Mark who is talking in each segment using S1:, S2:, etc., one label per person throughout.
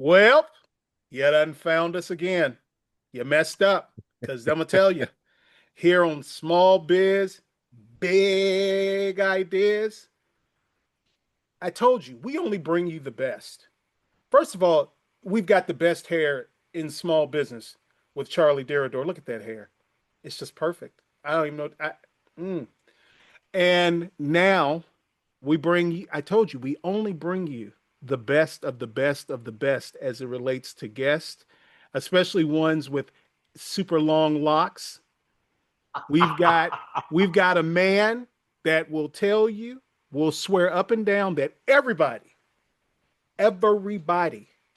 S1: Well, you done found us again. You messed up. Because I'm going to tell you, here on Small Biz, Big Ideas, I told you, we only bring you the best. First of all, we've got the best hair in small business with Charlie Derador. Look at that hair. It's just perfect. I don't even know. Mm. And now we bring you, I told you, we only bring you the best of the best of the best as it relates to guests, especially ones with super long locks. We've got we've got a man that will tell you, will swear up and down that everybody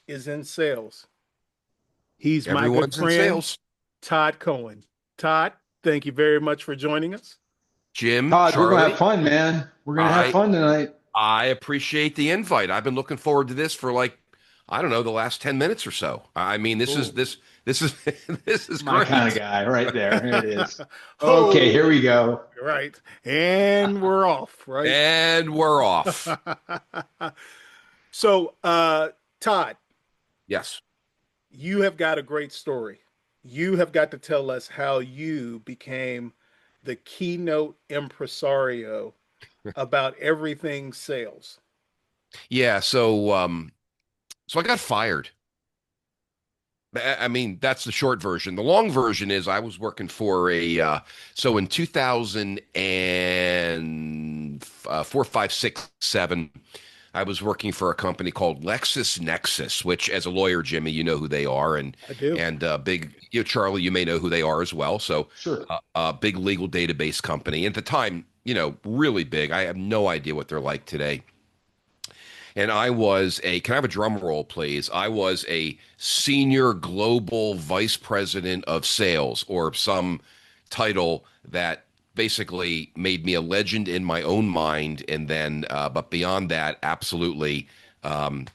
S1: is in sales. He's my good
S2: Everyone's in
S1: friend,
S2: sales.
S1: Todd Cohen. Todd, thank you very much for joining us.
S2: Jim,
S3: Todd, we're gonna have
S2: Charlie,
S3: fun, man. We're gonna have
S2: I
S3: fun tonight.
S2: I appreciate the invite. I've been looking forward to this for like, I don't know, the last 10 minutes or so. I mean, this is
S1: Oh,
S2: this is this is
S3: My kind of
S2: great.
S3: guy, right there. Here it is. Okay, here we
S1: oh,
S3: go.
S1: right. And we're off, right?
S2: And we're off.
S1: So, Todd,
S2: Yes.
S1: you have got a great story. You have got to tell us how you became the keynote impresario about everything sales.
S2: Yeah, so I got fired. I mean, that's the short version. The long version is I was working for a so in 2004, 5, 6, 7, I was working for a company called LexisNexis, which as a lawyer, Jimmy, you know who they are,
S1: I do.
S2: and big, Charlie, you may know who they are as well. So,
S3: Sure.
S2: big legal database company. At the time, really big. I have no idea what they're like today. And I was can I have a drum roll, please? I was a senior global vice president of sales, or some title that basically made me a legend in my own mind. And then, but beyond that, absolutely, um,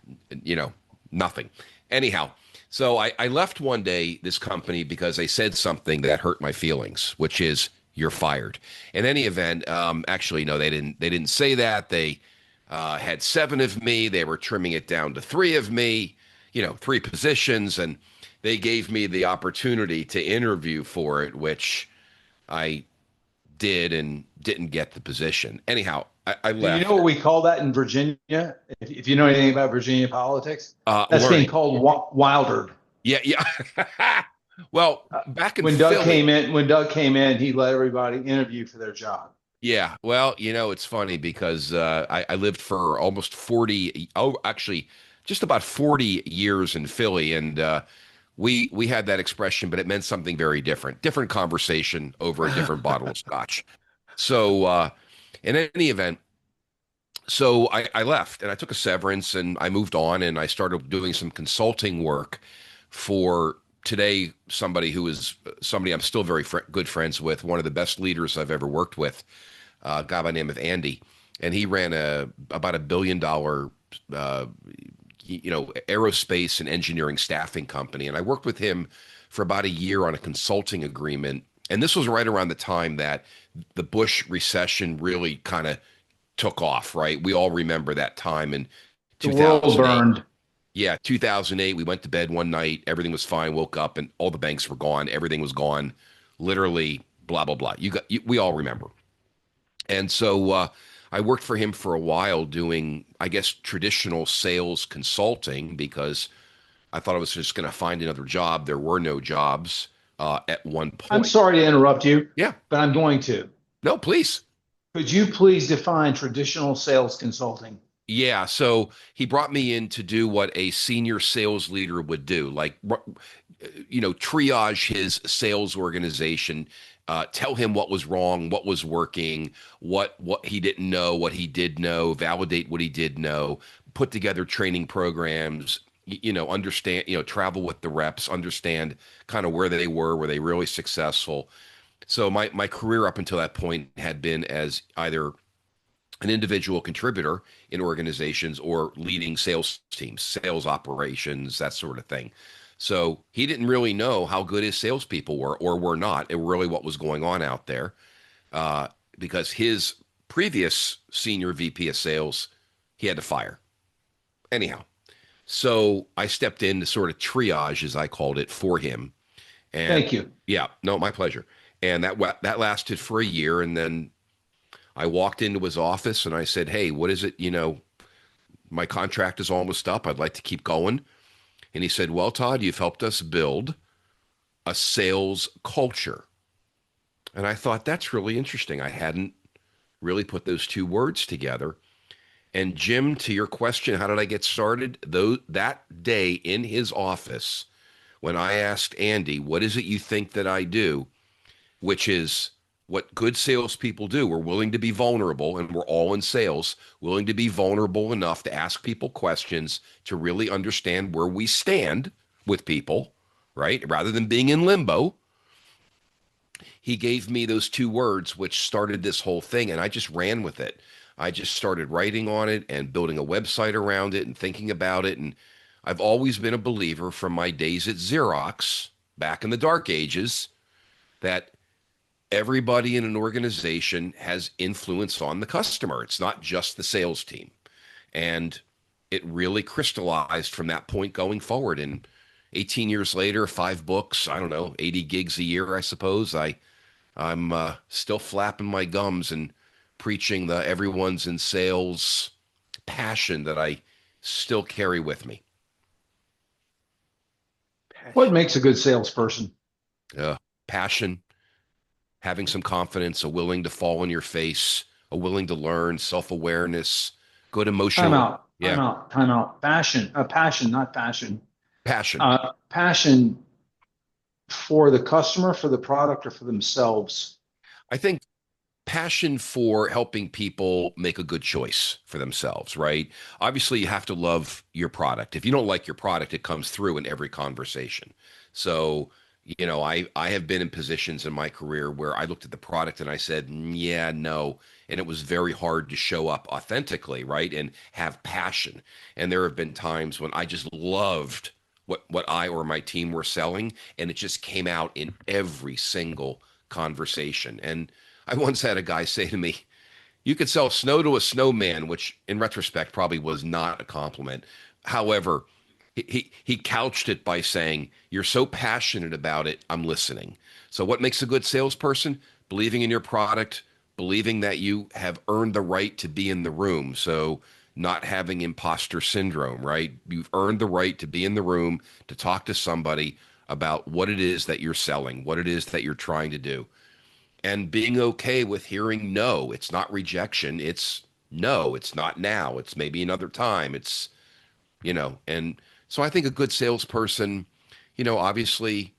S2: you know, nothing. Anyhow, so I left one day this company because they said something that hurt my feelings, which is you're fired. In any event, actually, no, they didn't. They didn't say that. They had seven of me. They were trimming it down to three of me, three positions. And they gave me the opportunity to interview for it, which I did and didn't get the position. Anyhow, I
S3: Do you know
S2: left.
S3: what we call that in Virginia? If you know anything about Virginia politics, that's being
S2: Learning.
S3: called wildered.
S2: Yeah, yeah. Well, back in
S3: When Doug came in, he let everybody interview for their job.
S2: Yeah, well, it's funny because I lived for almost 40, oh, actually, just about 40 years in Philly, and we had that expression, but it meant something very different. Different conversation over a different bottle of scotch. So, in any event, so I left and I took a severance and I moved on and I started doing some consulting work for today somebody who is somebody I'm still very good friends with, one of the best leaders I've ever worked with, a guy by the name of Andy, and he ran about $1 billion, uh, aerospace and engineering staffing company, and I worked with him for about a year on a consulting agreement. And this was right around the time that the Bush recession really kind of took off, right? We all remember that time in
S3: The world
S2: 2008.
S3: burned.
S2: Yeah, 2008, we went to bed one night, everything was fine, woke up and all the banks were gone, everything was gone, literally blah blah blah. We all remember. And so I worked for him for a while doing, I guess, traditional sales consulting because I thought I was just going to find another job. There were no jobs at one
S3: I'm
S2: point.
S3: sorry to interrupt you,
S2: Yeah,
S3: but I'm going to.
S2: no, please.
S3: Could you please define traditional sales consulting?
S2: Yeah, so he brought me in to do what a senior sales leader would do, like, triage his sales organization, tell him what was wrong, what was working, what he didn't know, what he did know, validate what he did know, put together training programs, understand, travel with the reps, understand kind of where they were they really successful. So my career up until that point had been as either an individual contributor in organizations or leading sales teams, sales operations, that sort of thing. So he didn't really know how good his salespeople were or were not, and really what was going on out there, uh, because his previous senior VP of sales he had to fire. Anyhow, So I stepped in to sort of triage, as I called it, for him. And
S3: Thank you.
S2: yeah, no, my pleasure. And that lasted for a year. And then I walked into his office and I said, "Hey, what is it? My contract is almost up. I'd like to keep going." And he said, "Well, Todd, you've helped us build a sales culture." And I thought that's really interesting. I hadn't really put those two words together. And Jim, to your question, how did I get started? Though that day in his office, when I asked Andy, "What is it you think that I do?" which is what good salespeople do. We're willing to be vulnerable, and we're all in sales, willing to be vulnerable enough to ask people questions to really understand where we stand with people, right? Rather than being in limbo. He gave me those two words, which started this whole thing, and I just ran with it. I just started writing on it and building a website around it and thinking about it. And I've always been a believer from my days at Xerox back in the dark ages that everybody in an organization has influence on the customer. It's not just the sales team. And it really crystallized from that point going forward. And 18 years later, 5 books, I don't know, 80 gigs a year, I suppose. I'm still flapping my gums and preaching the everyone's in sales passion that I still carry with me.
S3: What makes a good salesperson?
S2: Passion, having some confidence, a willing to fall on your face, a willing to learn, self-awareness, good
S3: Time
S2: emotional.
S3: out.
S2: Yeah,
S3: Time out. Passion, not fashion.
S2: passion.
S3: Passion for the customer, for the product, or for themselves.
S2: I think passion for helping people make a good choice for themselves, right? Obviously, you have to love your product. If you don't like your product, it comes through in every conversation. So, I have been in positions in my career where I looked at the product and I said, yeah, no. And it was very hard to show up authentically, right? And have passion. And there have been times when I just loved what I or my team were selling, and it just came out in every single conversation. And I once had a guy say to me, "You could sell snow to a snowman," which in retrospect probably was not a compliment. However, he couched it by saying, "You're so passionate about it, I'm listening." So what makes a good salesperson? Believing in your product, believing that you have earned the right to be in the room. So not having imposter syndrome, right? You've earned the right to be in the room, to talk to somebody about what it is that you're selling, what it is that you're trying to do, and being okay with hearing no. It's not rejection. It's no. It's not now. It's maybe another time. And so I think a good salesperson, obviously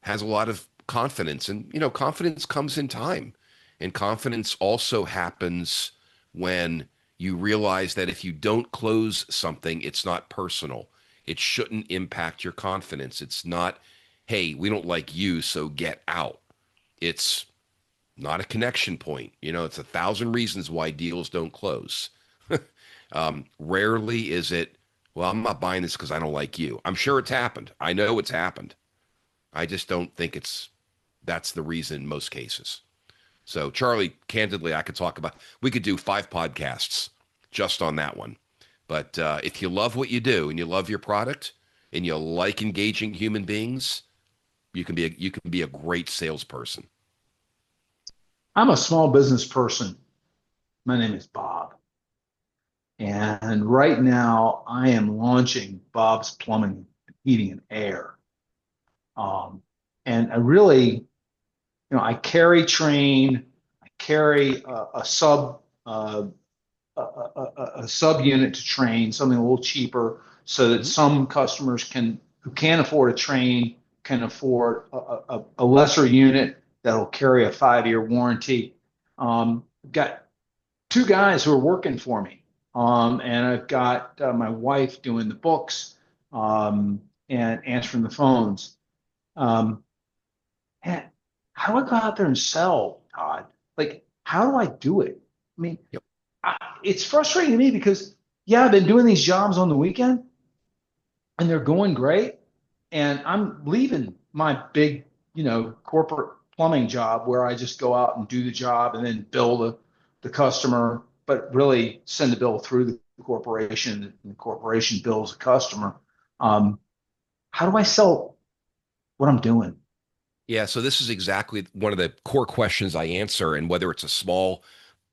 S2: has a lot of confidence, and, confidence comes in time. And confidence also happens when you realize that if you don't close something, it's not personal. It shouldn't impact your confidence. It's not, "Hey, we don't like you, so get out." It's not a connection point. It's 1,000 reasons why deals don't close. Rarely is it, "Well, I'm not buying this because I don't like you." I'm sure it's happened. I know it's happened. I just don't think that's the reason in most cases. So, Charlie, candidly, we could do 5 podcasts just on that one. But if you love what you do and you love your product and you like engaging human beings, you can be a great salesperson.
S3: I'm a small business person. My name is Bob. And right now I am launching Bob's Plumbing, Heating, and Air. And I really, I train, I carry a sub unit to train, something a little cheaper, so that some customers who can't afford a train can afford a lesser unit that'll carry a 5-year warranty. I've got 2 guys who are working for me, and I've got my wife doing the books and answering the phones. Um, and how do I go out there and sell, Todd? Like, how do I do it? I mean,
S2: Yep.
S3: it's frustrating to me because, yeah, I've been doing these jobs on the weekend and they're going great. And I'm leaving my big, corporate plumbing job where I just go out and do the job and then bill the customer, but really send the bill through the corporation, and the corporation bills a customer. How do I sell what I'm doing?
S2: Yeah, so this is exactly one of the core questions I answer, and whether it's a small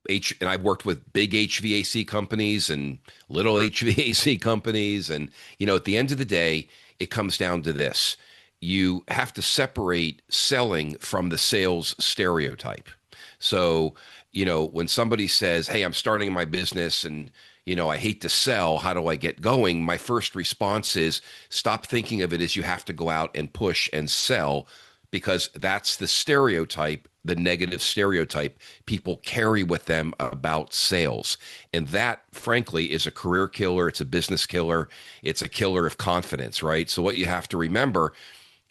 S2: and I've worked with big HVAC companies and little HVAC companies. And, at the end of the day, it comes down to this. You have to separate selling from the sales stereotype. So, when somebody says, hey, I'm starting my business and, I hate to sell, how do I get going? My first response is stop thinking of it as you have to go out and push and sell, because that's the stereotype, the negative stereotype people carry with them about sales. And that, frankly, is a career killer. It's a business killer. It's a killer of confidence, right? So what you have to remember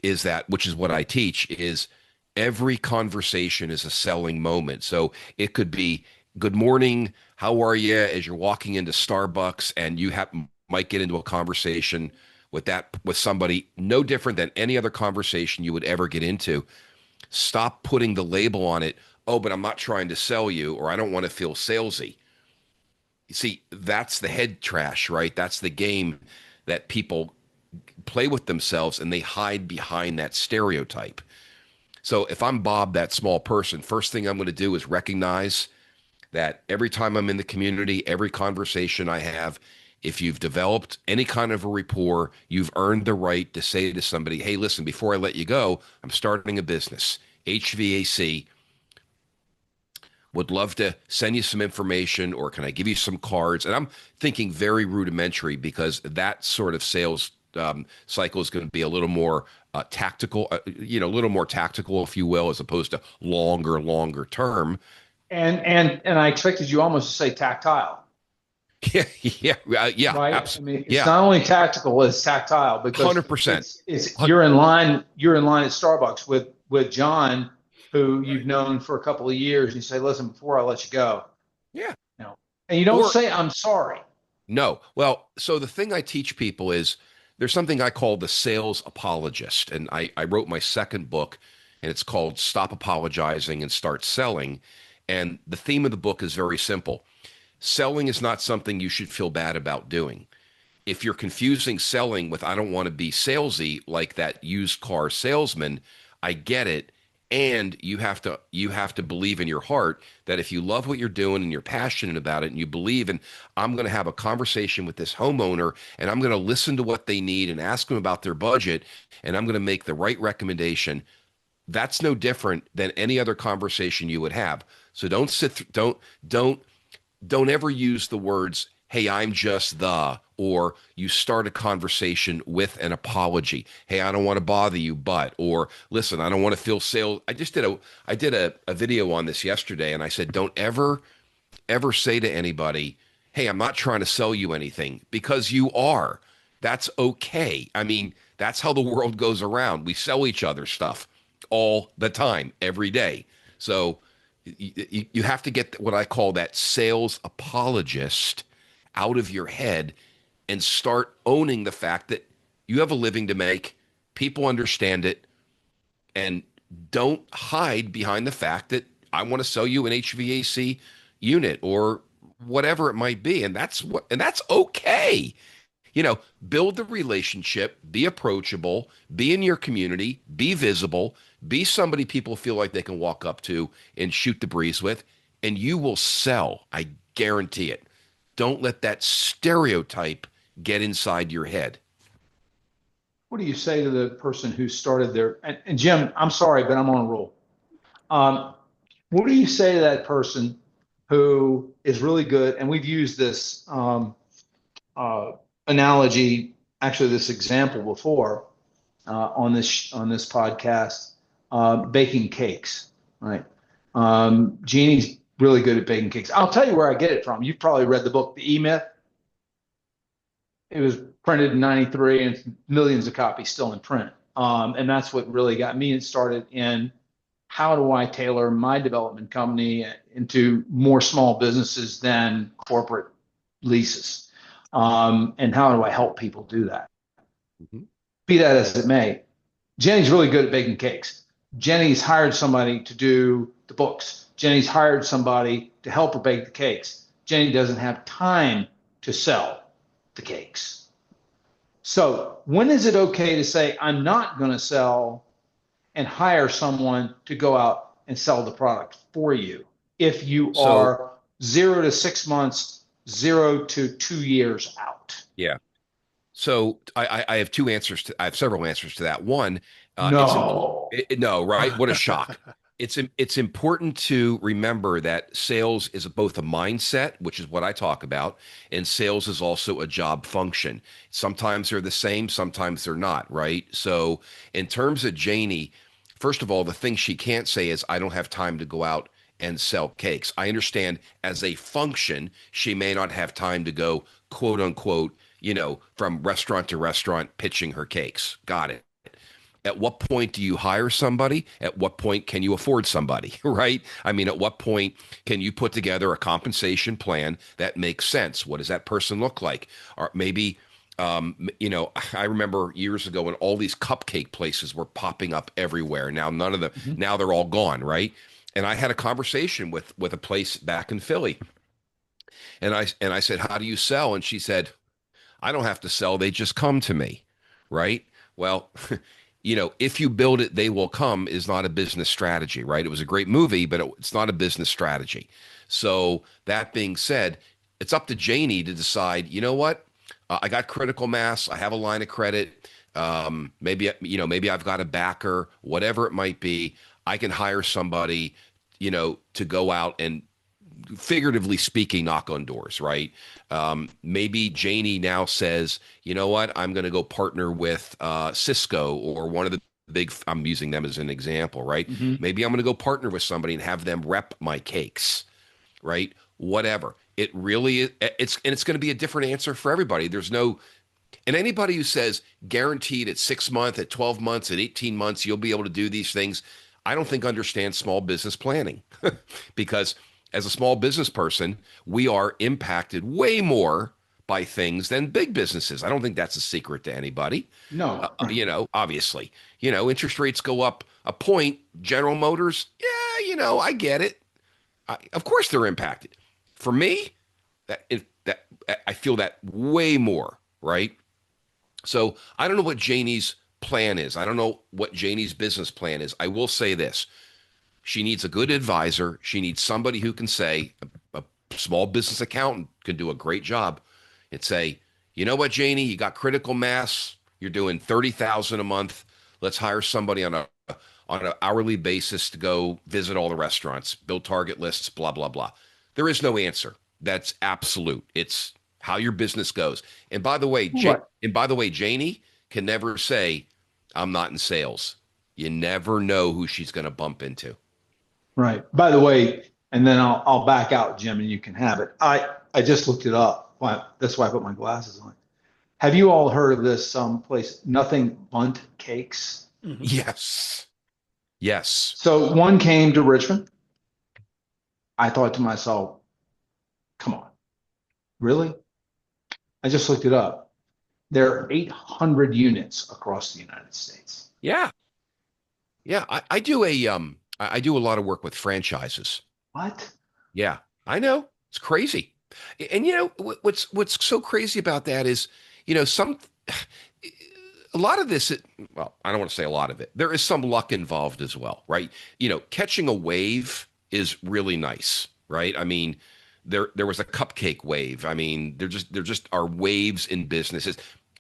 S2: is that, which is what I teach, is every conversation is a selling moment. So it could be, good morning, how are you, as you're walking into Starbucks, and you might get into a conversation with somebody no different than any other conversation you would ever get into. Stop putting the label on it. Oh, but I'm not trying to sell you, or I don't want to feel salesy. You see, that's the head trash, right? That's the game that people play with themselves, and they hide behind that stereotype. So if I'm Bob, that small person, first thing I'm going to do is recognize that every time I'm in the community, every conversation I have, if you've developed any kind of a rapport, you've earned the right to say to somebody, hey, listen, before I let you go, I'm starting a business, HVAC, would love to send you some information, or can I give you some cards? And I'm thinking very rudimentary, because that sort of sales cycle is going to be a little more tactical, a little more tactical, if you will, as opposed to longer term.
S3: And I expected you almost to say tactile.
S2: Yeah,
S3: Right.
S2: absolutely.
S3: I mean, it's not only tactical, it's tactile, because
S2: 100%.
S3: it's you're in line at Starbucks with John, who you've known for a couple of years, and you say, listen, before I let you go.
S2: Yeah.
S3: And you don't say, I'm sorry.
S2: No. Well, so the thing I teach people is there's something I call the sales apologist. And I wrote my second book, and it's called Stop Apologizing and Start Selling. And the theme of the book is very simple. Selling is not something you should feel bad about doing. If you're confusing selling with I don't want to be salesy, like that used car salesman, I get it. And you have to believe in your heart that if you love what you're doing and you're passionate about it, and you believe in, I'm going to have a conversation with this homeowner, and I'm going to listen to what they need and ask them about their budget, and I'm going to make the right recommendation. That's no different than any other conversation you would have. So don't ever use the words, hey, I'm just or you start a conversation with an apology. Hey, I don't want to bother you, or listen, I don't want to feel sales. I did a video on this yesterday, and I said, don't ever say to anybody, hey, I'm not trying to sell you anything, because you are. That's okay. I mean, that's how the world goes around. We sell each other stuff all the time, every day. So you have to get what I call that sales apologist out of your head, and start owning the fact that you have a living to make. People understand it, and don't hide behind the fact that I want to sell you an HVAC unit or whatever it might be. And that's okay. Build the relationship, be approachable, be in your community, be visible, be somebody people feel like they can walk up to and shoot the breeze with, and you will sell. I guarantee it. Don't let that stereotype get inside your head.
S3: What do you say to the person who started their, and Jim, I'm sorry, but I'm on a roll. What do you say to that person who is really good? And we've used this analogy, actually this example before on this podcast, baking cakes, right? Jeannie's really good at baking cakes. I'll tell you where I get it from. You've probably read the book, The E-Myth. It was printed in 93, and millions of copies still in print. And that's what really got me started in how do I tailor my development company into more small businesses than corporate leases? And how do I help people do that? Mm-hmm. Be that as it may, Jenny's really good at baking cakes. Jenny's hired somebody to do the books. Jenny's hired somebody to help her bake the cakes. Jenny doesn't have time to sell the cakes. So when is it okay to say, I'm not going to sell and hire someone to go out and sell the product for you if you
S2: So
S3: are 0 to 6 months, 0 to 2 years out?
S2: yeah. So I have two answers to I have several answers to that. One,
S3: No.
S2: no, right? What a shock. It's important to remember that sales is both a mindset, which is what I talk about, and sales is also a job function. Sometimes they're the same, sometimes they're not, right? So in terms of Janie, first of all, the thing she can't say is I don't have time to go out and sell cakes. I understand as a function, she may not have time to go quote unquote, from restaurant to restaurant pitching her cakes. Got it. At what point do you hire somebody? At what point can you afford somebody, right? I mean, at what point can you put together a compensation plan that makes sense? What does that person look like? Or maybe, I remember years ago when all these cupcake places were popping up everywhere. Now they're all gone, right? And I had a conversation with a place back in Philly, and I said, "How do you sell?" And she said, "I don't have to sell; they just come to me," right? Well, if you build it, they will come is not a business strategy, right? It was a great movie, but it's not a business strategy. So that being said, it's up to Janie to decide, you know what? I got critical mass. I have a line of credit. Maybe I've got a backer, whatever it might be. I can hire somebody, to go out and figuratively speaking, knock on doors, right? Maybe Janie now says, you know what, I'm going to go partner with Cisco or one of the big, I'm using them as an example, right?
S3: Mm-hmm.
S2: Maybe I'm going to go partner with somebody and have them rep my cakes, right? Whatever. It really is, it's going to be a different answer for everybody. And anybody who says guaranteed at 6 months, at 12 months, at 18 months, you'll be able to do these things, I don't think understands small business planning because as a small business person, we are impacted way more by things than big businesses. I don't think that's a secret to anybody.
S3: No.
S2: Obviously, interest rates go up a point. General Motors, yeah, I get it. Of course, they're impacted. For me, that I feel that way more, right? So I don't know what Janie's plan is. I don't know what Janie's business plan is. I will say this. She needs a good advisor. She needs somebody who can say, a small business accountant can do a great job and say, you know what, Janie, you got critical mass. You're doing 30,000 a month. Let's hire somebody on an hourly basis to go visit all the restaurants, build target lists, blah, blah, blah. There is no answer. That's absolute. It's how your business goes. And by the way,
S3: Right.
S2: Janie can never say, I'm not in sales. You never know who she's going to bump into.
S3: Right. By the way, and then I'll back out, Jim, and you can have it. I just looked it up. That's why I put my glasses on. Have you all heard of this place, Nothing Bundt Cakes?
S1: Mm-hmm.
S2: Yes. Yes.
S3: So one came to Richmond. I thought to myself, come on, really? I just looked it up. There are 800 units across the United States.
S2: Yeah. Yeah. I do a lot of work with franchises.
S3: What?
S2: Yeah, I know. It's crazy. And what's so crazy about that is, a lot of this, well, I don't want to say a lot of it. There is some luck involved as well, right? Catching a wave is really nice, right? I mean, there was a cupcake wave. I mean, there just are waves in businesses.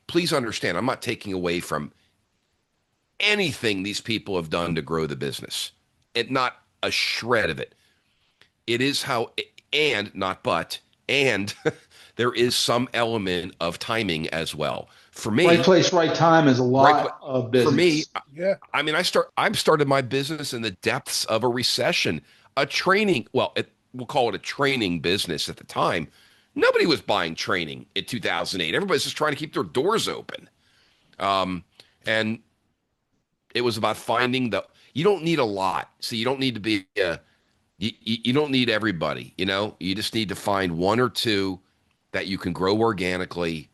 S2: Please understand, I'm not taking away from anything these people have done to grow the business. And not a shred of it. It is how, and not but, and there is some element of timing as well. For me,
S3: right place, right time is a lot of business.
S2: For me,
S1: Yeah.
S2: I mean, I've started my business in the depths of a recession, a training. Well, we'll call it a training business at the time. Nobody was buying training in 2008. Everybody's just trying to keep their doors open, and it was about finding you don't need a lot. So you don't need to be you don't need everybody, you just need to find one or two that you can grow organically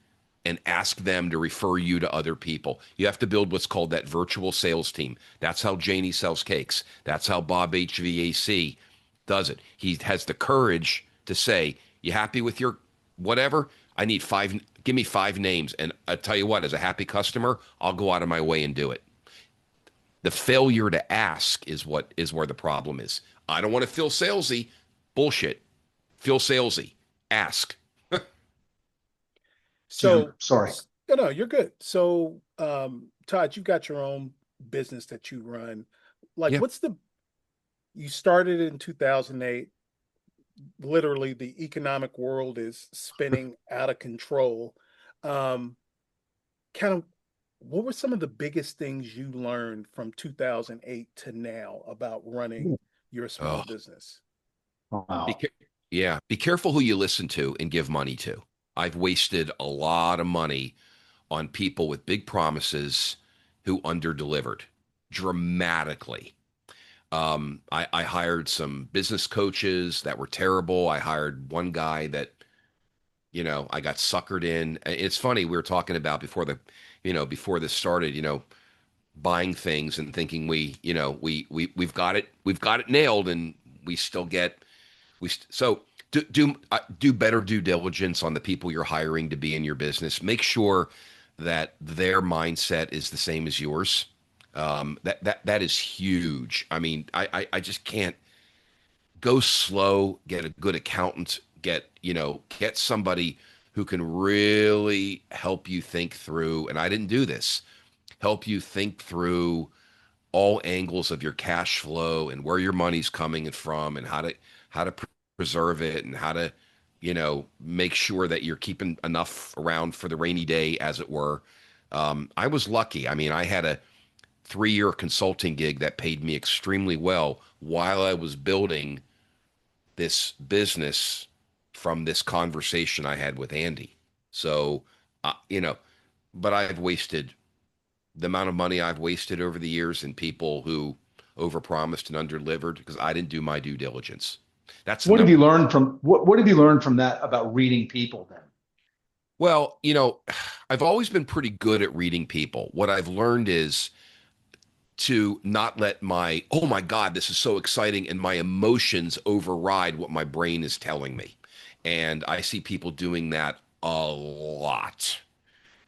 S2: and ask them to refer you to other people. You have to build what's called that virtual sales team. That's how Janie sells cakes. That's how Bob HVAC does it. He has the courage to say, you happy with your whatever? I need five. Give me five names, and I tell you what, as a happy customer, I'll go out of my way and do it. The failure to ask is where the problem is. I don't want to feel salesy. Bullshit. Feel salesy. Ask.
S3: Jim,
S1: So,
S3: sorry.
S1: no, you're good. So, Todd, you've got your own business that you run. Like,
S2: Yeah.
S1: you started in 2008. Literally, the economic world is spinning out of control. Um, kind of, what were some of the biggest things you learned from 2008 to now about running your small
S2: Oh,
S1: business?
S2: be
S3: Wow.
S2: ca- yeah. Be careful who you listen to and give money to. I've wasted a lot of money on people with big promises who underdelivered dramatically. I hired some business coaches that were terrible. I hired one guy that, I got suckered in. It's funny, we were talking about before this started, buying things and thinking we've got it nailed, and we still get so do better due diligence on the people you're hiring to be in your business. Make sure that their mindset is the same as yours. That is huge. I mean, I just can't go slow. Get a good accountant. Get somebody who can really help you think through. And I didn't do this. Help you think through all angles of your cash flow and where your money's coming from and how to preserve it and how to make sure that you're keeping enough around for the rainy day, as it were. I was lucky. I mean, I had a 3-year consulting gig that paid me extremely well while I was building this business from this conversation I had with Andy. So, uh, you know, but I've wasted the amount of money I've wasted over the years and people who overpromised and underdelivered because I didn't do my due diligence. That's the
S3: What have
S2: number.
S3: you learned from what have you learned from that about reading people then?
S2: Well, I've always been pretty good at reading people. What I've learned is to not let oh my God, this is so exciting, and my emotions override what my brain is telling me. And I see people doing that a lot.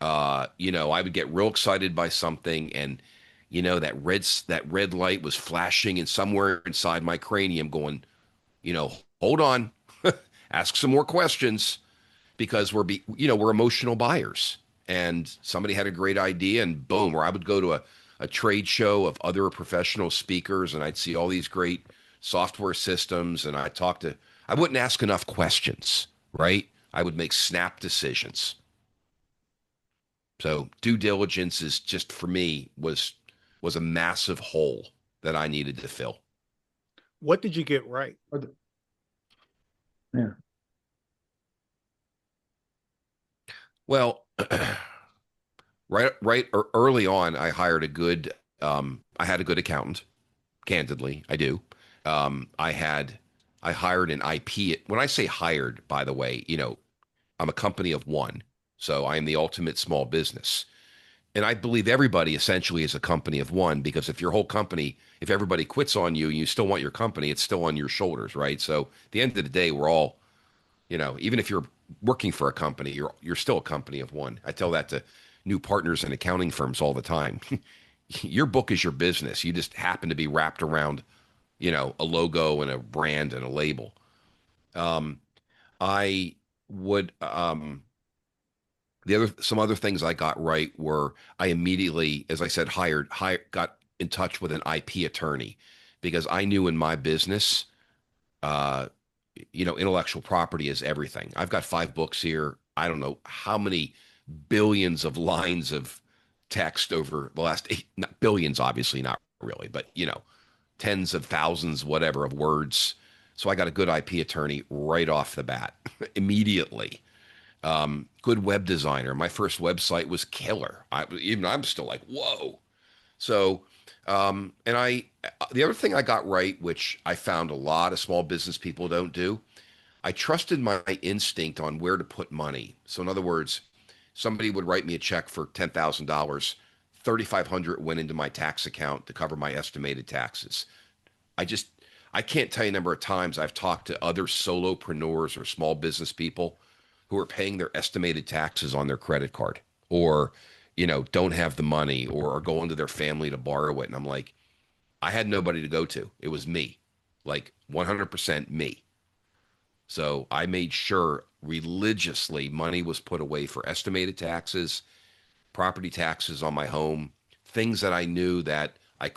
S2: I would get real excited by something, and that red light was flashing, and somewhere inside my cranium going, hold on, ask some more questions because we're emotional buyers. And somebody had a great idea, and boom, or I would go to a trade show of other professional speakers, and I'd see all these great software systems, and I wouldn't ask enough questions, right? I would make snap decisions. So due diligence is just for me was a massive hole that I needed to fill.
S1: What did you get right?
S3: Yeah.
S2: Well, early on, I had a good accountant. Candidly, I do. I hired an IP. When I say hired, by the way, I'm a company of one, so I am the ultimate small business. And I believe everybody essentially is a company of one because if your whole company, if everybody quits on you and you still want your company, it's still on your shoulders, right? So at the end of the day, we're all, even if you're working for a company, you're still a company of one. I tell that to new partners in accounting firms all the time. Your book is your business. You just happen to be wrapped around, a logo and a brand and a label. Um, I would some other things I got right were I immediately, as I said, got in touch with an IP attorney because I knew in my business, uh, intellectual property is everything. I've got 5 books here. I don't know how many billions of lines of text over the last not billions, obviously not really, but tens of thousands, whatever, of words. So I got a good IP attorney right off the bat, immediately. Good web designer. My first website was killer. I'm still like, whoa. So, the other thing I got right, which I found a lot of small business people don't do, I trusted my instinct on where to put money. So, in other words, somebody would write me a check for $10,000, 3,500 went into my tax account to cover my estimated taxes. I just, I can't tell you the number of times I've talked to other solopreneurs or small business people who are paying their estimated taxes on their credit card, or, don't have the money, or are going to their family to borrow it. And I'm like, I had nobody to go to. It was me, like 100% me. So I made sure religiously money was put away for estimated taxes, property taxes on my home, things that I knew that I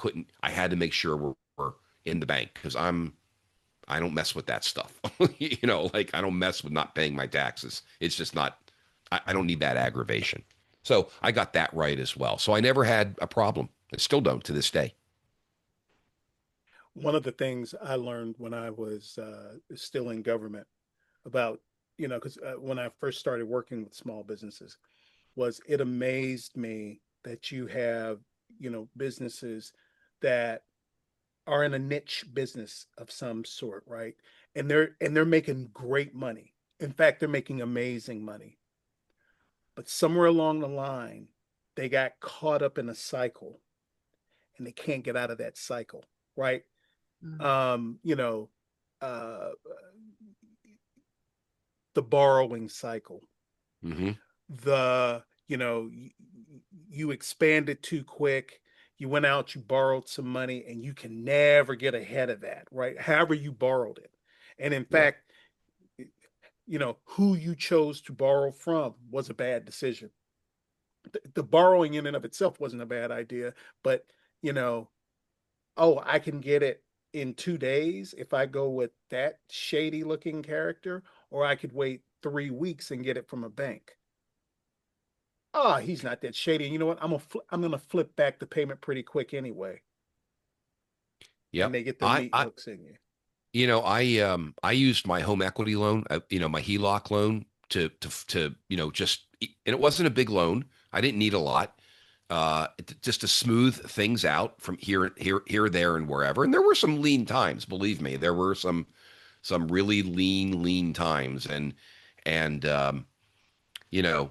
S2: had to make sure were in the bank, because I don't mess with that stuff. Like, I don't mess with not paying my taxes. It's just not, I don't need that aggravation. So I got that right as well. So I never had a problem. I still don't to this day.
S1: One of the things I learned when I was still in government about, because when I first started working with small businesses, was it amazed me that you have, businesses that are in a niche business of some sort, right? And they're making great money. In fact, they're making amazing money. But somewhere along the line, they got caught up in a cycle and they can't get out of that cycle, right? Um, you know, uh the borrowing cycle,
S2: Mm-hmm.
S1: the you expanded too quick, you went out, you borrowed some money, and you can never get ahead of that, right? However you borrowed it. And in
S2: Yeah.
S1: fact, who you chose to borrow from was a bad decision. The borrowing in and of itself wasn't a bad idea, but you know oh, I can get it in 2 days if I go with that shady looking character, or I could wait 3 weeks and get it from a bank. Oh, he's not that shady. And you know what? I'm gonna flip back the payment pretty quick anyway, and
S2: Yep.
S1: they get the meat hooks in you.
S2: I used my home equity loan, my HELOC loan to just, and it wasn't a big loan. I didn't need a lot, just to smooth things out from here, there, and wherever. And there were some lean times, believe me. There were some really lean times, and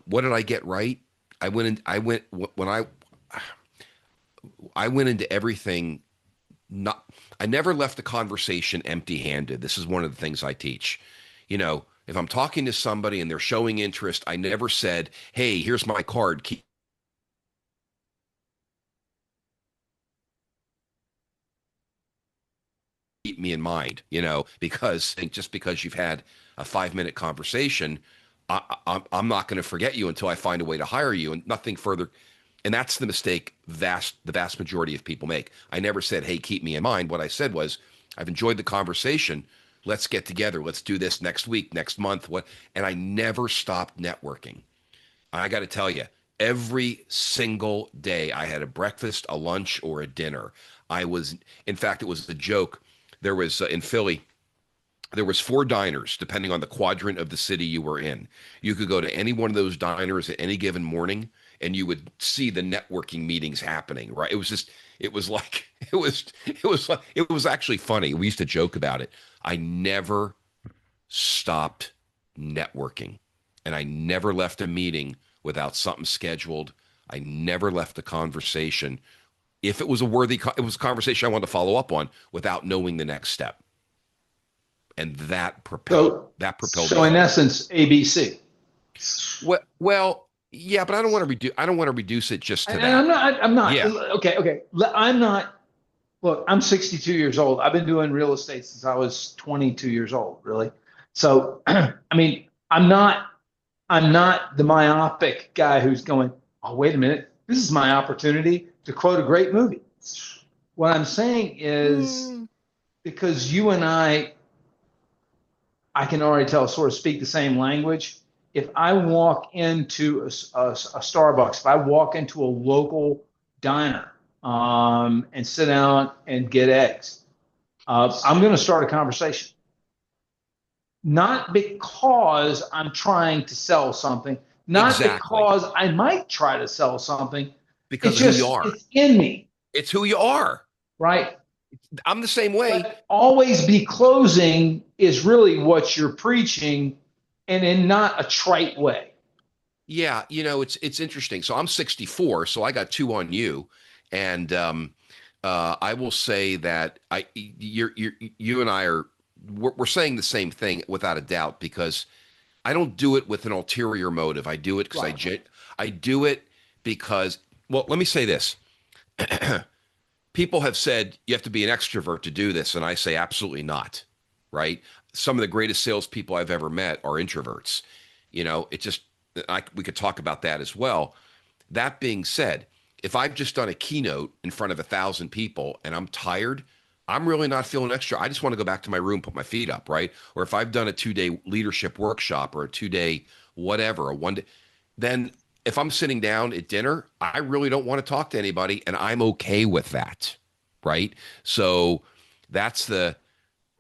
S2: what did I get right? I went when I went into everything. Not I never left the conversation empty-handed. This is one of the things I teach. If I'm talking to somebody and they're showing interest, I never said, "Hey, here's my card. Keep me in mind." Because just because you've had a 5-minute conversation, I'm not going to forget you until I find a way to hire you, and nothing further. And that's the mistake the vast majority of people make. I never said, "Hey, keep me in mind." What I said was, "I've enjoyed the conversation. Let's get together. Let's do this next week, next month." And I never stopped networking. I got to tell you, every single day I had a breakfast, a lunch, or a dinner. In fact, it was a joke. There was in Philly, there was 4 diners depending on the quadrant of the city you were in. You could go to any one of those diners at any given morning, and you would see the networking meetings happening, right? It was like it was actually funny. We used to joke about it. I never stopped networking, and I never left a meeting without something scheduled. I never left a conversation, if it was it was a conversation I wanted to follow up on, without knowing the next step. And that propelled me
S3: So in
S2: forward.
S3: essence, ABC.
S2: Well, yeah, but I don't want to reduce it just to
S3: And
S2: that.
S3: I'm not.
S2: Yeah.
S3: Okay. I'm not. Look, I'm 62 years old. I've been doing real estate since I was 22 years old. Really. So, I mean, I'm not the myopic guy who's going, "Oh, wait a minute, this is my opportunity to quote a great movie." What I'm saying is,
S1: Mm,
S3: because you and I can already tell, sort of speak the same language. If I walk into a Starbucks, if I walk into a local diner, and sit down and get eggs, I'm going to start a conversation. Not because I'm trying to sell something, not
S2: Exactly.
S3: because I might try to sell something.
S2: Because of who you are.
S3: It's in me,
S2: It's who you are.
S3: right?
S2: I'm the same way.
S3: But always be closing is really what you're preaching, and in not a trite way.
S2: Yeah, it's interesting. So I'm 64, so I got 2 on you, and I will say that you and I we're saying the same thing without a doubt, because I don't do it with an ulterior motive. I do it because
S3: Right.
S2: I do it because, well, let me say this. People have said you have to be an extrovert to do this, and I say absolutely not. Right? Some of the greatest salespeople I've ever met are introverts. It just we could talk about that as well. That being said, if I've just done a keynote in front of 1,000 people and I'm tired, I'm really not feeling extra. I just want to go back to my room, put my feet up, right? Or if I've done a 2-day leadership workshop or a 2-day whatever, a 1 day, then if I'm sitting down at dinner, I really don't want to talk to anybody, and I'm okay with that, right? So that's the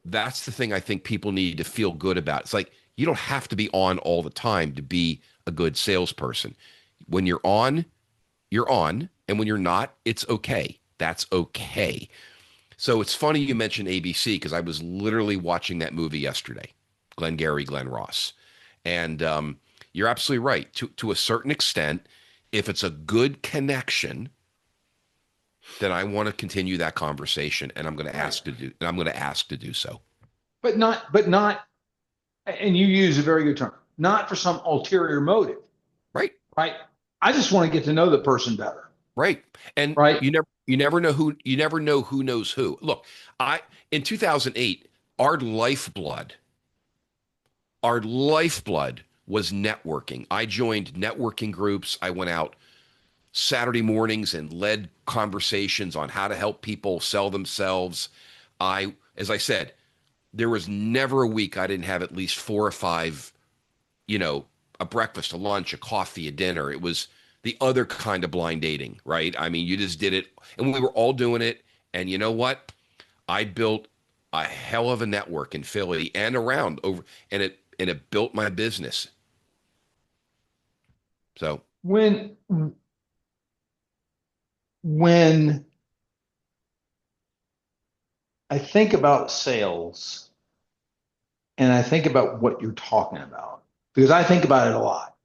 S2: thing I think people need to feel good about. It's like you don't have to be on all the time to be a good salesperson. When you're on, you're on, and when you're not, it's okay. That's okay. So it's funny you mentioned ABC because I was literally watching that movie yesterday, Glengarry Glen Ross. And you're absolutely right. To a certain extent, if it's a good connection, then I want to continue that conversation, and I'm going to ask to do, and I'm going to ask to do so.
S3: But not, and you use a very good term, not for some ulterior motive,
S2: Right.
S3: right? I just want to get to know the person better.
S2: Right. And
S3: Right.
S2: you never know who knows who. Look, in 2008, our lifeblood was networking. I joined networking groups. I went out Saturday mornings and led conversations on how to help people sell themselves. As I said, there was never a week I didn't have at least 4 or 5, a breakfast, a lunch, a coffee, a dinner. It was the other kind of blind dating, right? I mean, you just did it, and we were all doing it. And you know what? I built a hell of a network in Philly and around over, and it built my business. So
S3: When I think about sales and I think about what you're talking about, because I think about it a lot.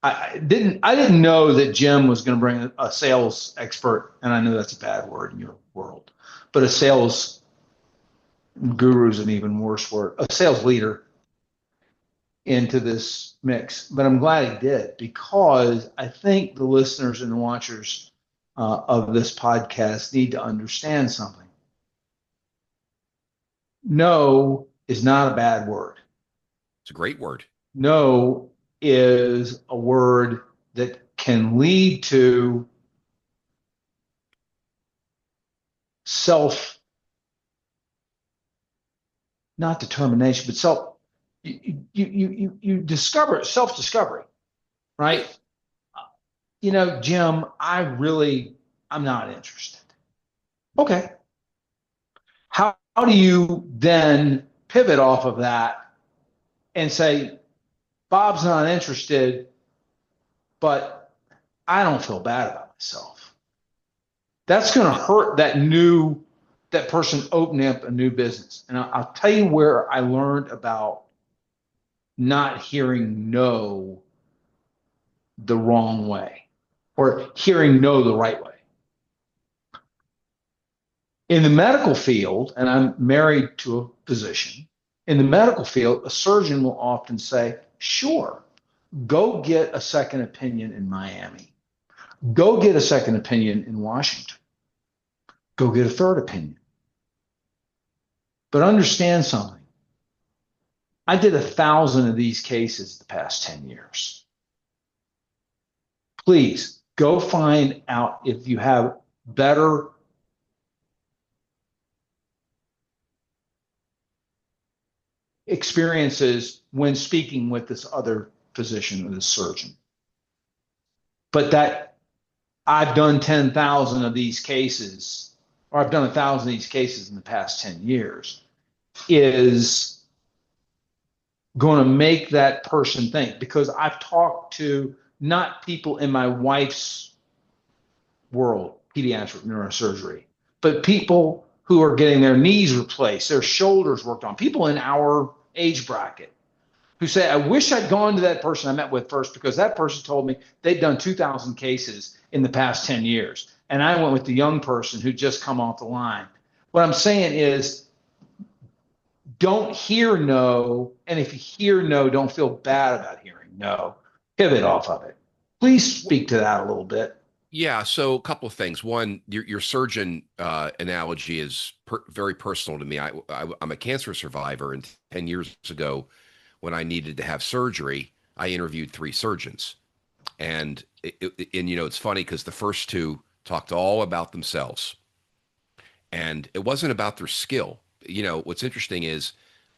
S3: I didn't know that Jim was going to bring a sales expert, and I know that's a bad word in your world, but a sales guru is an even worse word, a sales leader into this mix. But I'm glad he did, because I think the listeners and the watchers of this podcast need to understand something. No is not a bad word.
S2: it's a great word.
S3: No is a word that can lead to self, not determination, but you discover self-discovery, right? Jim, I'm not interested. Okay. How do you then pivot off of that and say, Bob's not interested, but I don't feel bad about myself? That's going to hurt that person opening up a new business. And I'll tell you where I learned about not hearing no the wrong way, or hearing no the right way. In the medical field, and I'm married to a physician, in the medical field, a surgeon will often say, sure, go get a second opinion in Miami. Go get a second opinion in Washington. Go get a third opinion. But understand something. I did 1,000 of these cases the past 10 years. Please go find out if you have better experiences when speaking with this other physician or this surgeon. But that I've done 10,000 of these cases, or I've done 1,000 of these cases in the past 10 years, is going to make that person think. Because I've talked to not people in my wife's world, pediatric neurosurgery, but people who are getting their knees replaced, their shoulders worked on, people in our age bracket who say, I wish I'd gone to that person I met with first, because that person told me they'd done 2,000 cases in the past 10 years. And I went with the young person who just come off the line. What I'm saying is, don't hear no. And if you hear no, don't feel bad about hearing no. Pivot off of it. Please speak to that a little bit.
S2: Yeah, so a couple of things. One, your surgeon analogy is very personal to me. I'm a cancer survivor, and 10 years ago, when I needed to have surgery, I interviewed three surgeons. And it's funny because the first two talked all about themselves, and it wasn't about their skill. What's interesting is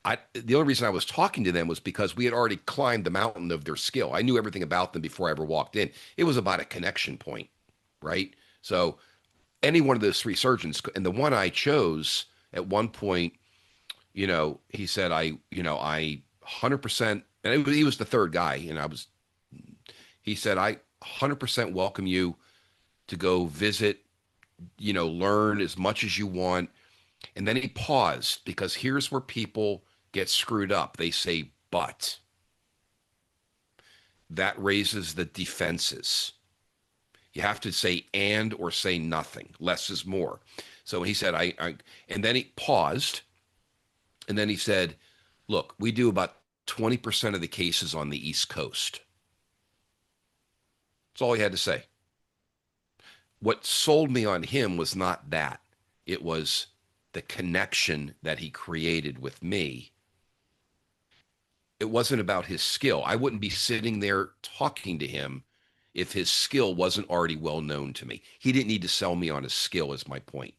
S2: the only reason I was talking to them was because we had already climbed the mountain of their skill. I knew everything about them before I ever walked in. It was about a connection point, right? So any one of those three surgeons, and the one I chose at one point, he said, I 100%, and he was the third guy, and he said, I 100% welcome you to go visit, learn as much as you want. And then he paused because here's where people get screwed up. They say, but that raises the defenses. You have to say and or say nothing. Less is more. So he said, and then he paused. And then he said, look, we do about 20% of the cases on the East Coast. That's all he had to say. What sold me on him was not that. It was the connection that he created with me. It wasn't about his skill. I wouldn't be sitting there talking to him if his skill wasn't already well known to me. He didn't need to sell me on his skill, is my point.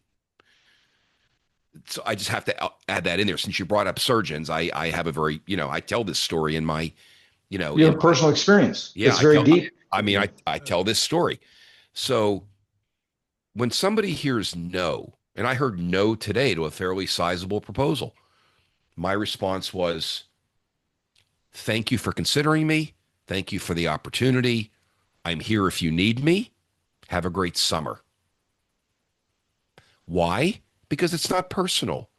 S2: So I just have to add that in there. Since you brought up surgeons, I have a very, I tell this story in my,
S3: you have personal experience.
S2: Yeah,
S3: it's very deep.
S2: I tell this story. So when somebody hears no, and I heard no today to a fairly sizable proposal, my response was, thank you for considering me. Thank you for the opportunity. I'm here if you need me. Have a great summer. Why? Because it's not personal.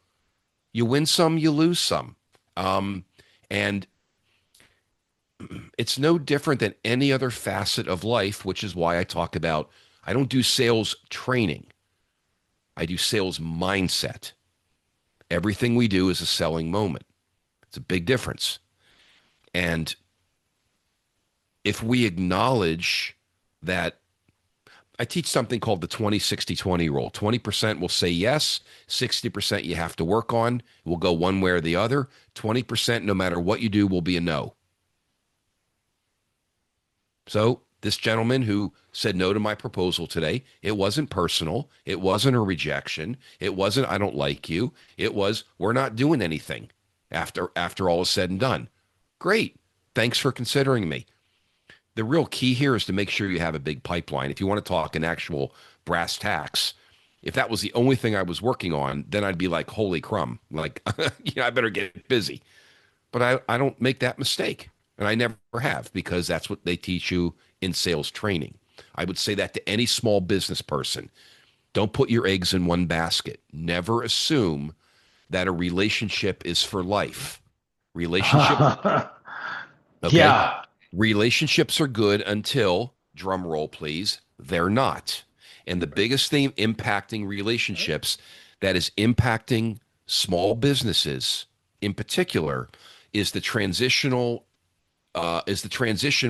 S2: You win some, you lose some. And it's no different than any other facet of life, which is why I talk about, I don't do sales training. I do sales mindset. Everything we do is a selling moment. It's a big difference. And if we acknowledge that, I teach something called the 20-60-20 rule. 20% will say yes, 60% you have to work on. Will go one way or the other. 20%, no matter what you do, will be a no. So this gentleman who said no to my proposal today, it wasn't personal. It wasn't a rejection. It wasn't, I don't like you. It was, we're not doing anything after all is said and done. Great. Thanks for considering me. The real key here is to make sure you have a big pipeline. If you want to talk an actual brass tacks, if that was the only thing I was working on, then I'd be like, holy crumb, like, I better get busy. But I don't make that mistake. And I never have, because that's what they teach you in sales training. I would say that to any small business person. Don't put your eggs in one basket. Never assume that a relationship is for life. Relationship. Okay.
S3: Yeah.
S2: Relationships are good until, drum roll please, they're not. And the biggest thing impacting relationships that is impacting small businesses in particular is the transition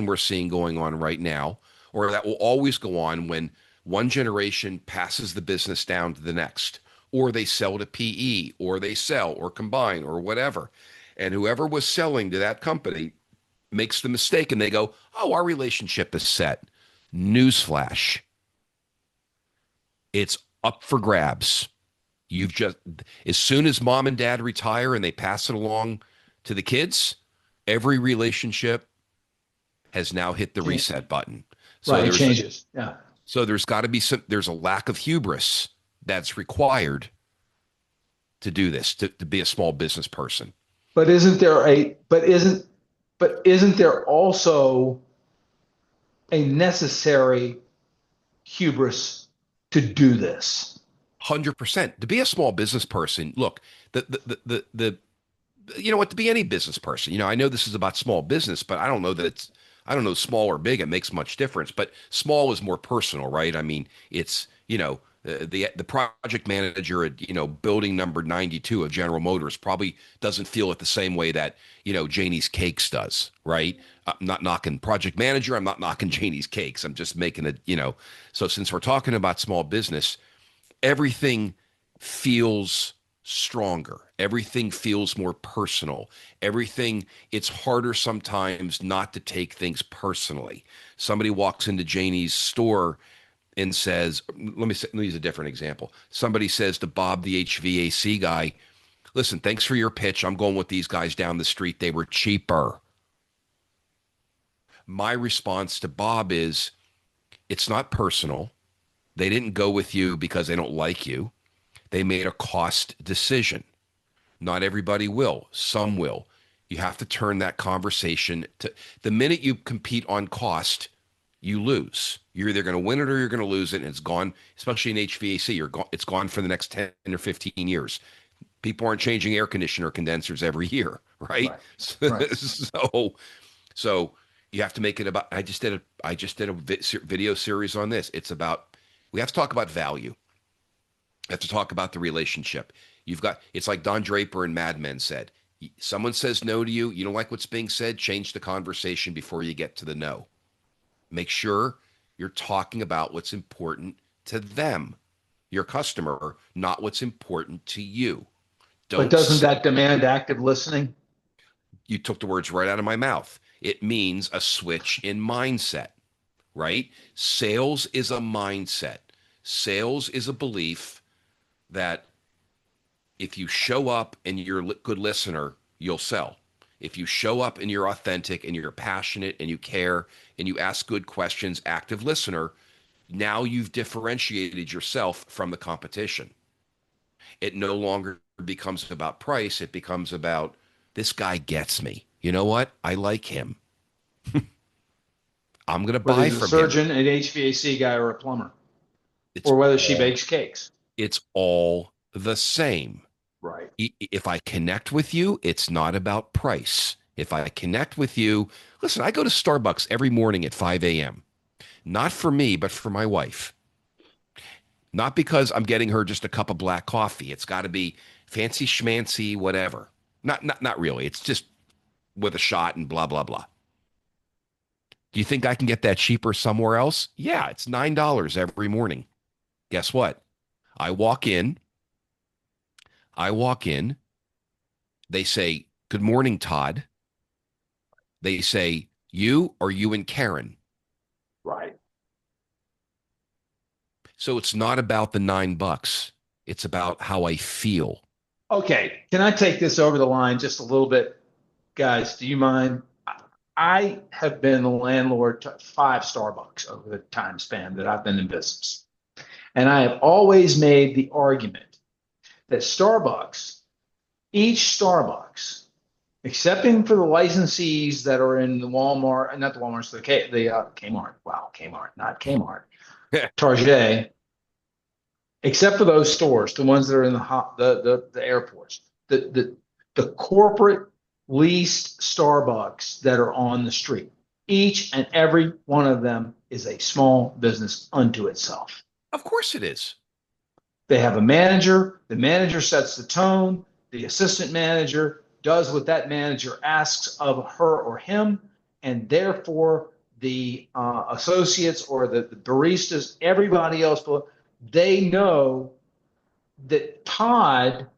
S2: we're seeing going on right now, or that will always go on when one generation passes the business down to the next, or they sell to PE, or they sell or combine or whatever. And whoever was selling to that company makes the mistake and they go, oh, our relationship is set. Newsflash. It's up for grabs. As soon as mom and dad retire and they pass it along to the kids, every relationship has now hit the reset button. So
S3: right, it changes. Yeah.
S2: So there's got to be there's a lack of hubris that's required to do this, to be a small business person.
S3: But isn't there also a necessary hubris to do this?
S2: 100%. To be a small business person, look, to be any business person, I know this is about small business, but I don't know small or big, it makes much difference, but small is more personal, right? I mean, it's, The project manager at building number 92 of General Motors probably doesn't feel it the same way that Janie's Cakes does, right? I'm not knocking project manager. I'm not knocking Janie's Cakes. I'm just making it. So since we're talking about small business, everything feels stronger. Everything feels more personal. It's harder sometimes not to take things personally. Somebody walks into Janie's store and says, let me use a different example. Somebody says to Bob, the HVAC guy, listen, thanks for your pitch. I'm going with these guys down the street. They were cheaper. My response to Bob is, it's not personal. They didn't go with you because they don't like you. They made a cost decision. Not everybody will. Some will. You have to turn that conversation to the minute you compete on cost, you lose. You're either going to win it or you're going to lose it, and it's gone. Especially in HVAC, it's gone for the next 10 or 15 years. People aren't changing air conditioner condensers every year, right?
S3: Right.
S2: So you have to make it about. I just did a video series on this. It's about, we have to talk about value. We have to talk about the relationship. It's like Don Draper and Mad Men said. Someone says no to you. You don't like what's being said. Change the conversation before you get to the no. Make sure you're talking about what's important to them, your customer, not what's important to you.
S3: But doesn't that demand active listening?
S2: You took the words right out of my mouth. It means a switch in mindset, right? Sales is a mindset. Sales is a belief that if you show up and you're a good listener, you'll sell. If you show up and you're authentic and you're passionate and you care and you ask good questions, active listener, now you've differentiated yourself from the competition. It no longer becomes about price. It becomes about, this guy gets me. You know what? I like him. I'm going to buy from him.
S3: A surgeon, an HVAC guy, or a plumber, or whether she bakes cakes.
S2: It's all the same.
S3: Right.
S2: If I connect with you, it's not about price. If I connect with you, listen, I go to Starbucks every morning at 5 a.m. Not for me, but for my wife. Not because I'm getting her just a cup of black coffee. It's got to be fancy schmancy, whatever. Not really. It's just with a shot and blah, blah, blah. Do you think I can get that cheaper somewhere else? Yeah, it's $9 every morning. Guess what? I walk in. They say, good morning, Todd. They say, you and Karen.
S3: Right.
S2: So it's not about the $9. It's about how I feel.
S3: Okay. Can I take this over the line just a little bit? Guys, do you mind? I have been the landlord to 5 Starbucks over the time span that I've been in business. And I have always made the argument that each Starbucks, excepting for the licensees that are in the Walmart, not the Walmarts, the Kmart. Wow, Kmart, not Kmart. Target, except for those stores, the ones that are in the airports, the corporate leased Starbucks that are on the street. Each and every one of them is a small business unto itself.
S2: Of course it is.
S3: They have a manager. The manager sets the tone. The assistant manager does what that manager asks of her or him, and therefore the associates or the baristas, everybody else, they know that Todd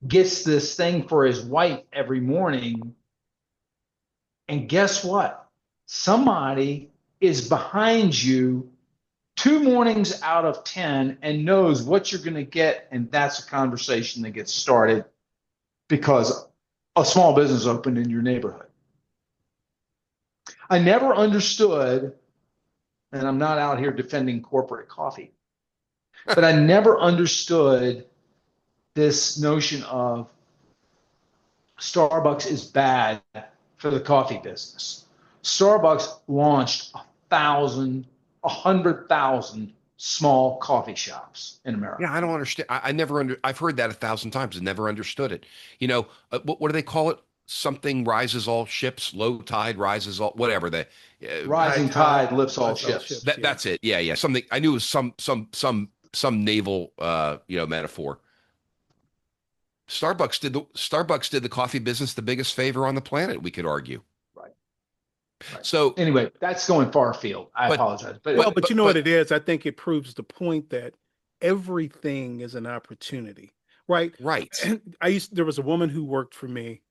S3: gets this thing for his wife every morning. And guess what? Somebody is behind you 2 mornings out of 10 and knows what you're going to get. And that's a conversation that gets started because a small business opened in your neighborhood. I never understood, and I'm not out here defending corporate coffee, but I never understood this notion of Starbucks is bad for the coffee business. Starbucks launched 100,000 small coffee shops in America.
S2: Yeah, I don't understand. I've heard that 1,000 times and never understood it. What do they call it? Something rises all ships, low tide rises all, whatever.
S3: Rising tide lifts all ships.
S2: That's it. Yeah. Something I knew it was some some naval metaphor. Starbucks did the coffee business the biggest favor on the planet, we could argue.
S3: Right. Right.
S2: So
S3: anyway, that's going far afield. I
S2: but
S3: apologize,
S1: Well,
S3: but
S1: but you know what it is? I think it proves the point that everything is an opportunity, right?
S2: right.
S1: And there was a woman who worked for me.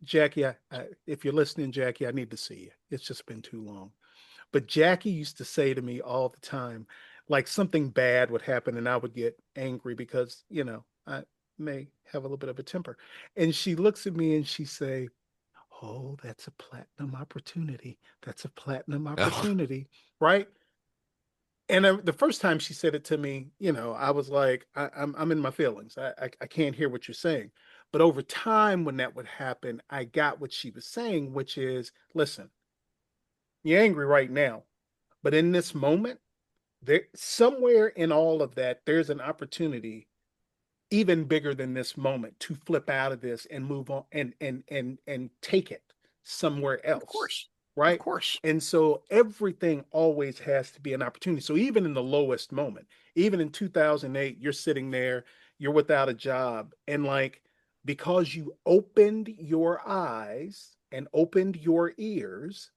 S1: Jackie, if you're listening, Jackie, I need to see you. It's just been too long. But Jackie used to say to me all the time, like something bad would happen and I would get angry because, I may have a little bit of a temper. And she looks at me and she say, "Oh, that's a platinum opportunity. That's a platinum opportunity." Right? And the first time she said it to me, I was like, I'm in my feelings. I can't hear what you're saying. But over time, when that would happen, I got what she was saying, which is, listen, you're angry right now, but in this moment, there somewhere in all of that, there's an opportunity even bigger than this moment to flip out of this and move on and take it somewhere
S2: Of
S1: else,
S2: course. Of
S1: right?
S2: course.
S1: And so everything always has to be an opportunity. So even in the lowest moment, even in 2008, you're sitting there, you're without a job, and like because you opened your eyes and opened your ears,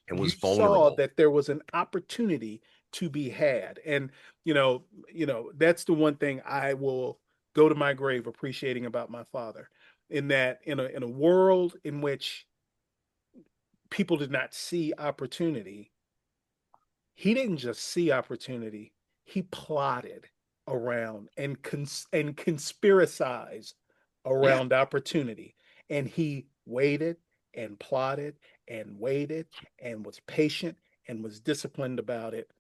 S2: And
S1: you
S2: was
S1: saw
S2: vulnerable.
S1: that there was an opportunity to be had. And that's the one thing I will go to my grave appreciating about my father, in that in a world in which people did not see opportunity, he didn't just see opportunity, he plotted around and conspiracized
S2: Yeah.
S1: around opportunity. And he waited and plotted and waited and was patient and was disciplined about it.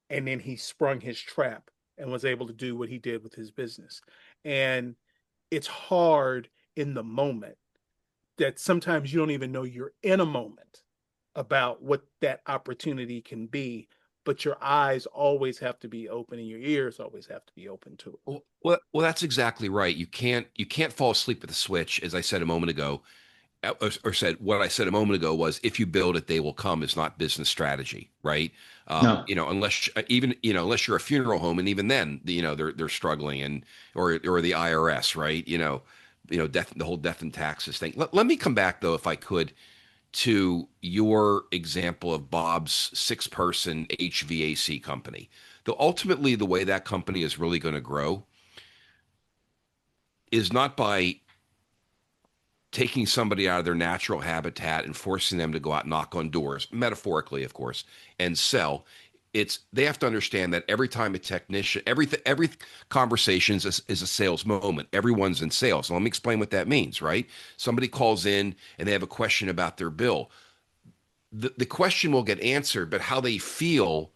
S1: And then he sprung his trap and was able to do what he did with his business. And it's hard in the moment that sometimes you don't even know you're in a moment about what that opportunity can be, but your eyes always have to be open and your ears always have to be open to it.
S2: Well, that's exactly right. You can't fall asleep at the switch, as I said a moment ago, or said what I said a moment ago was, if you build it, they will come. Is not business strategy, right?
S3: no.
S2: Unless even unless you're a funeral home, and even then, they're struggling, and or the IRS, right? Death, the whole death and taxes thing. Let me come back though, if I could, to your example of Bob's 6-person HVAC company. Though ultimately, the way that company is really going to grow is not by taking somebody out of their natural habitat and forcing them to go out and knock on doors, metaphorically, of course, and sell. They have to understand that every time a technician, every conversation is a sales moment. Everyone's in sales. So let me explain what that means, right? Somebody calls in and they have a question about their bill. The question will get answered, but how they feel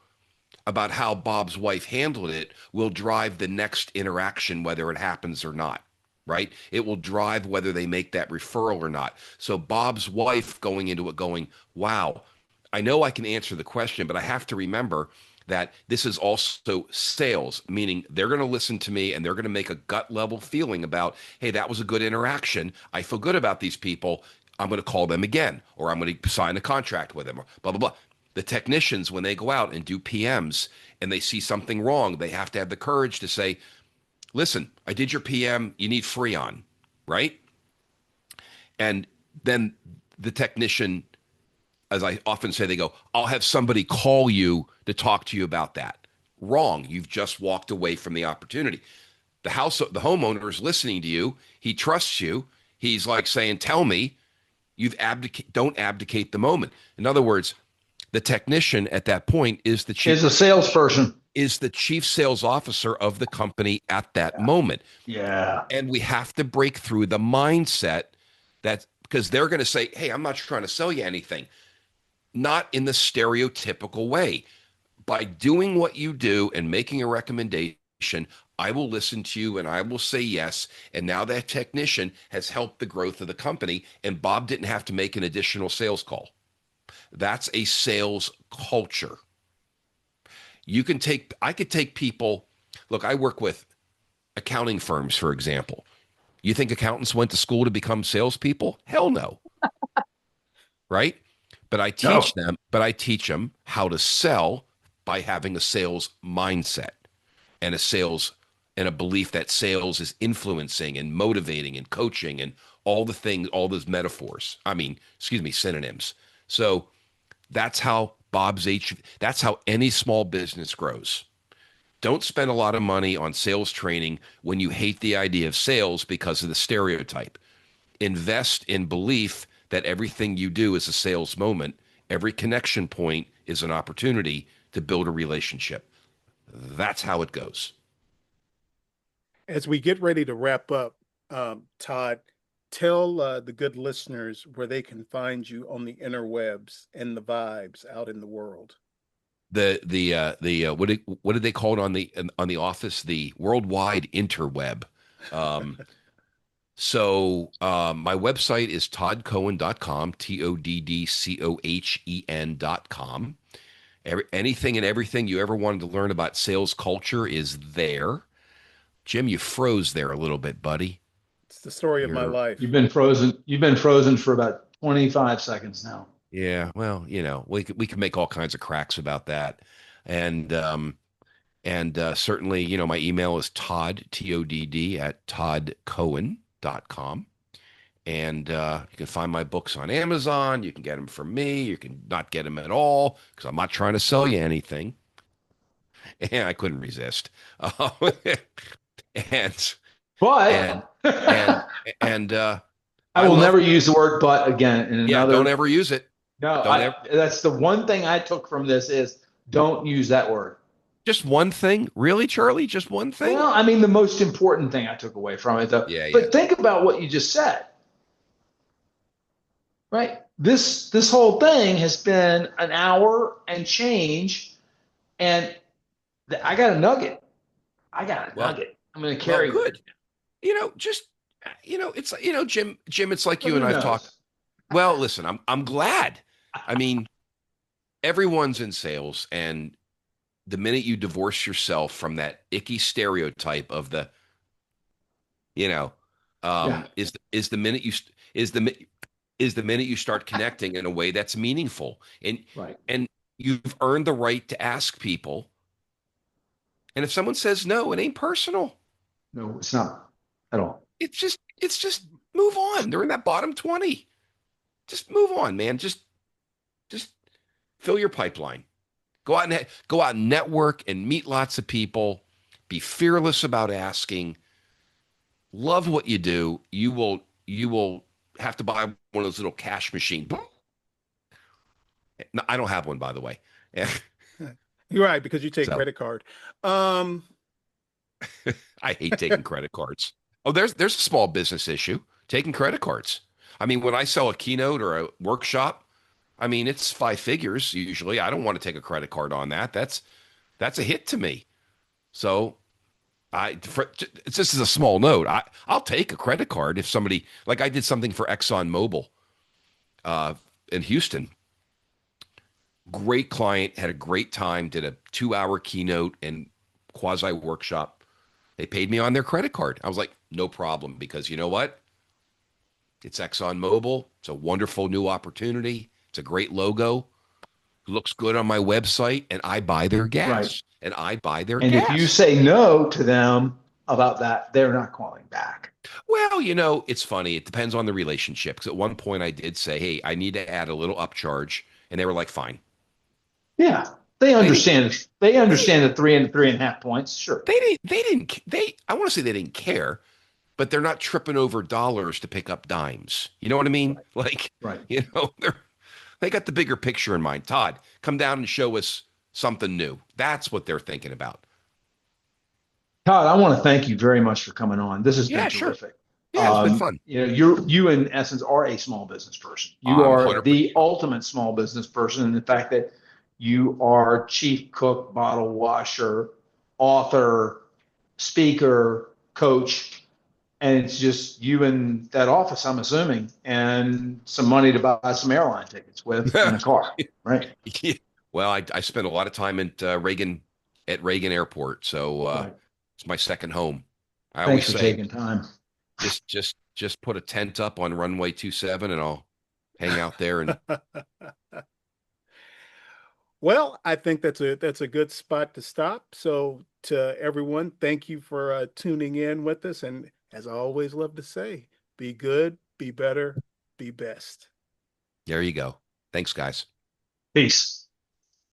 S2: about how Bob's wife handled it will drive the next interaction, whether it happens or not, right? It will drive whether they make that referral or not. So Bob's wife going into it going, wow, I know I can answer the question, but I have to remember that this is also sales, meaning they're going to listen to me and they're going to make a gut level feeling about, hey, that was a good interaction. I feel good about these people. I'm going to call them again, or I'm going to sign a contract with them, or blah, blah, blah. The technicians, when they go out and do PMs and they see something wrong, they have to have the courage to say, listen, I did your PM, you need Freon, right? And then the technician, as I often say, they go, I'll have somebody call you to talk to you about that. Wrong. You've just walked away from the opportunity. The homeowner is listening to you. He trusts you. He's like saying, tell me. Don't abdicate the moment. In other words, the technician at that point
S3: Is a salesperson.
S2: is the chief sales officer of the company at that
S3: Yeah.
S2: moment.
S3: Yeah.
S2: And we have to break through the mindset that, because they're going to say, hey, I'm not trying to sell you anything. Not in the stereotypical way. By doing what you do and making a recommendation, I will listen to you and I will say yes. And now that technician has helped the growth of the company, and Bob didn't have to make an additional sales call. That's a sales culture. I could take people, look, I work with accounting firms, for example. You think accountants went to school to become salespeople? Hell no. Right?
S3: No.
S2: But I teach them how to sell by having a sales mindset. and a sales and a belief that sales is influencing and motivating and coaching and all the things, all those metaphors. I mean, excuse me, synonyms. So that's how that's how any small business grows. Don't spend a lot of money on sales training when you hate the idea of sales because of the stereotype. Invest in belief that everything you do is a sales moment. Every connection point is an opportunity to build a relationship. That's how it goes.
S1: As we get ready to wrap up, Todd, tell the good listeners where they can find you on the interwebs and the vibes out in the world.
S2: What did they call it on the office? The worldwide interweb. Um, my website is toddcohen.com, TODDCOHEN.com. Anything and everything you ever wanted to learn about sales culture is there. Jim, you froze there a little bit, buddy.
S1: It's the story of my life.
S3: You've been frozen. You've been frozen for about 25 seconds now.
S2: Yeah, well, we can make all kinds of cracks about that, and certainly, my email is Todd TODD at toddcohen.com, and you can find my books on Amazon. You can get them from me. You can not get them at all because I'm not trying to sell you anything. And I couldn't resist. and
S3: But
S2: and
S3: I will never use the word "but" again in another.
S2: Don't ever use it.
S3: No, that's the one thing I took from this is don't use that word.
S2: Just one thing? Really, Charlie? Just one thing?
S3: Well, I mean, the most important thing I took away from it, though.
S2: Yeah.
S3: But think about what you just said. Right? This whole thing has been an hour and change, and I got a nugget. I'm going to carry
S2: good. Jim, it's like you and I've talked. Well, listen, I'm glad. I mean, everyone's in sales, and the minute you divorce yourself from that icky stereotype of the, is the minute you start connecting in a way that's meaningful, and you've earned the right to ask people. And if someone says no, it ain't personal.
S3: No, it's not at all.
S2: It's just move on. They're in that bottom 20. Just move on, man. Just fill your pipeline. Go out and network and meet lots of people. Be fearless about asking. Love what you do. You will have to buy one of those little cash machines. No, I don't have one, by the way.
S1: You're right, because you take credit card.
S2: I hate taking credit cards. Oh, there's a small business issue, taking credit cards. I mean, when I sell a keynote or a workshop, I mean, it's 5 figures usually. I don't want to take a credit card on that. That's a hit to me. So this is a small note. I'll take a credit card if somebody, like I did something for ExxonMobil in Houston. Great client, had a great time, did a 2-hour keynote and quasi workshop. They paid me on their credit card. I was like, no problem, because you know what? It's ExxonMobil. It's a wonderful new opportunity. It's a great logo. Looks good on my website, and I buy their gas.
S3: Right.
S2: And I buy their
S3: gas. And if you say no to them about that, they're not calling back.
S2: Well, it's funny. It depends on the relationship. Because at one point I did say, hey, I need to add a little upcharge. And they were like, fine.
S3: Yeah. They understand. They understand the 3 and 3.5 points. Sure.
S2: I want to say they didn't care, but they're not tripping over dollars to pick up dimes. You know what I mean?
S3: Right.
S2: They got the bigger picture in mind. Todd, come down and show us something new. That's what they're thinking about.
S3: Todd, I want to thank you very much for coming on. This has been terrific.
S2: Yeah, it's been fun.
S3: You in essence are a small business person. You are 100%. The ultimate small business person, and the fact that you are chief cook, bottle washer, author, speaker, coach, and it's just you in that office, I'm assuming, and some money to buy some airline tickets with in a car, right?
S2: Yeah. Well, I spent a lot of time at Reagan Airport, so it's my second home.
S3: Thanks for taking time.
S2: Just put a tent up on runway 27, and I'll hang out there. And
S1: well, I think that's a good spot to stop. So, to everyone, thank you for tuning in with us. And as I always love to say, be good, be better, be best.
S2: There you go. Thanks, guys.
S3: Peace.